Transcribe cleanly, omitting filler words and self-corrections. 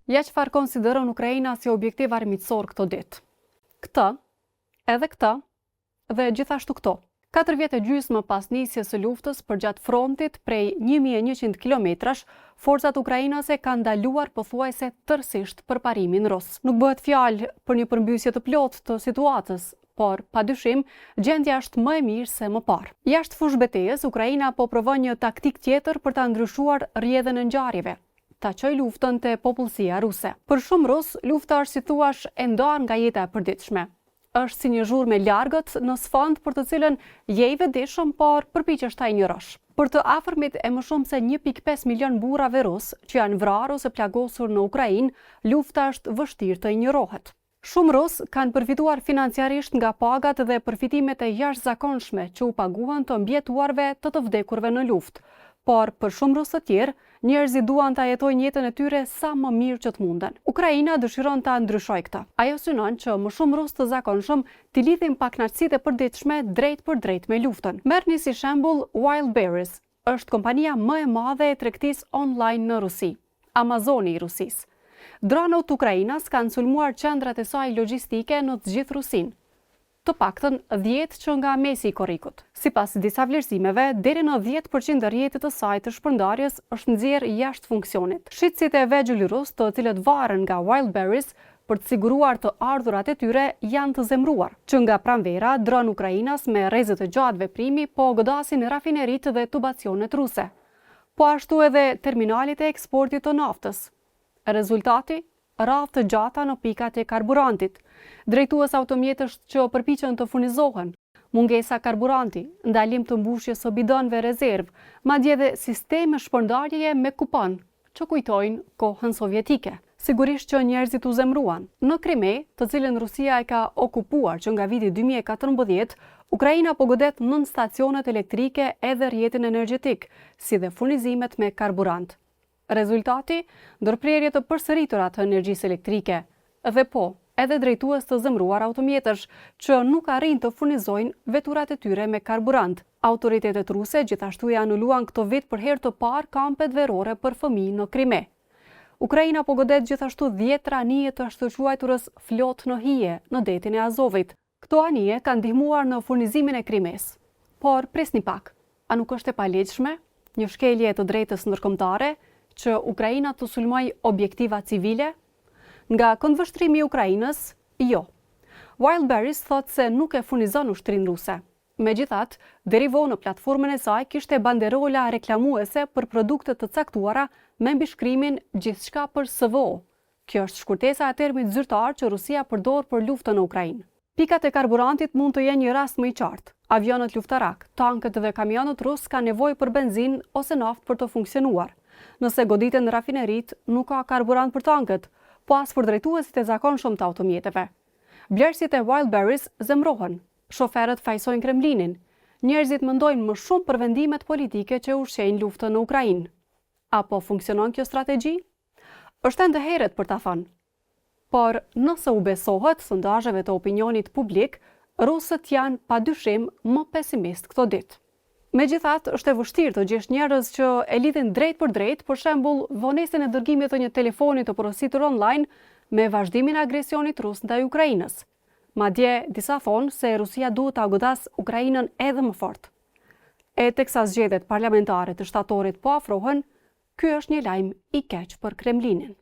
Ja çfarë konsideron Ukraina si objektiv armiqësor këto ditë. Këtë, edhe këtë, dhe gjithashtu këto. 4 vjet e gjysmë pas nisjes së luftës përgjatë frontit prej 1100 kilometrash, forcat ukrainase kanë ndaluar pothuajse tërësisht përparimin rus. Nuk bëhet fjalë për një përmbysje të plotë të situatës, por padyshim gjendja është më e mirë se më parë. Jashtë fushë betejës, Ukraina po provon një taktik tjetër për ta ndryshuar rrjedhën e ngjarjeve, ta çojë luftën te popullsia ruse. Për shumë rus, lufta është si thuaç e ndarë nga jeta e përditshme. Është si një zhurmë e largët në sfond për të cilën je i vetëdijshëm, por përpiqesh ta injorosh. Për të afërmit e më shumë se 1.5 milion burrave rus që janë vrarë ose plagosur në Ukrainë, lufta është vështirë të injorohet. Shumë rus kanë përfituar financiarisht nga pagat dhe përfitimet e jashtëzakonshme që u paguan të mbjetuarve të vdekurve në luftë. Por për shumë rus të tjerë, njerëzit duan ta jetojnë jetën e tyre sa më mirë që të munden. Ukraina dëshiron ta ndryshojë këtë. Ajo synon që më shumë rus të zakonshëm t'i lidhin pakënaqësitë e përditshme drejt për drejt me luftën. Merrni si shembull Wildberries, është kompania më e madhe e tregtisë online në Rusi, Amazoni i Rusisë. Dronët Ukrainas kanë sulmuar qendrat e saj logjistike në të gjithë Rusinë, të paktën 10 që nga mesi i korrikut. Sipas disa vlerësimeve, deri në 10% e rrjetit të saj të shpërndarjes është nxjerrë jashtë funksionit. Shitësit e vegjël rus, të cilët varen nga Wildberries për të siguruar të ardhurat e tyre, janë të zemruar. Që nga pranvera, dronë Ukrainas me rrezet e gjatë veprimi po godasin rafineritë dhe tubacionet ruse. Po ashtu edhe terminalit e eksportit të naftës. Rezultati? Radhë të gjata në pikat e karburantit, drejtues automjetësh që përpiqen të furnizohen, mungesa karburanti, ndalim të mbushjes së bidonëve rezervë, madje edhe sisteme shpërndarjeje me kupon, që kujtojnë kohën sovjetike. Sigurisht që njerëzit u zemruan. Në Krime, të cilën Rusia e ka okupuar që nga viti 2014, Ukraina po godet 9 stacionet elektrike edhe rrjetin energjetik, si dhe furnizimet me karburant. Rezultati, ndërprerje të përsëritura të energjisë elektrike. Dhe po, edhe drejtues të zemruar automjetësh që nuk arrin të furnizojnë veturat e tyre me karburant. Autoritetet ruse gjithashtu i anuluan këto vit për herë të parë kampet verore për fëmijë në Krime. Ukraina po godet gjithashtu 10 anije të shtëquajturës flot në hije në detin e Azovit. Këto anije kanë ndihmuar në furnizimin e Krimes. Por presni pak, a nuk është e palegjshme një shkelje e të drejtës ndërkombëtare që Ukraina të sulmoj objektiva civile? Nga këndvështrimi i Ukrainës, jo. Wildberries thot se nuk e furnizon ushtrinë ruse. Megjithatë, deri vonë në platformën e saj kishte banderola reklamuese për produkte të caktuara me mbishkrimin gjithçka për SVO. Kjo është shkurtesa e termit zyrtar që Rusia përdor për luftën në Ukrainë. Pikat e karburantit mund të jenë një rast më i qartë. Avionët luftarak, tankët dhe kamionët rus kanë nevojë për benzinë ose naftë për të funksionuar. Nëse goditen në rafinerit, nuk ka karburant për tankët, po as për drejtuesit e zakonshëm të automjeteve. Blerësit e Wildberries zemrohen, shoferët fajsojnë Kremlinin, njerëzit mendojnë më shumë për vendimet politike që ushqejnë luftën në Ukrainë. Apo funksionon kjo strategji? Është ende herët për ta thënë. Por nëse u besohet sondazheve të opinionit publik, rusët janë padyshim më pesimist këto ditë. Megjithatë, është e vështirë të gjesh njerëz që e lidhin drejt për shembull, vonesën e dërgimit të një telefoni të porositur online me vazhdimin e agresionit rus ndaj Ukrainës. Madje disa thonë se Rusia duhet ta godas Ukrainën edhe më fort. E teksa zgjedhjet parlamentare të shtatorit po afrohen, ky është një lajm i keq për Kremlinin.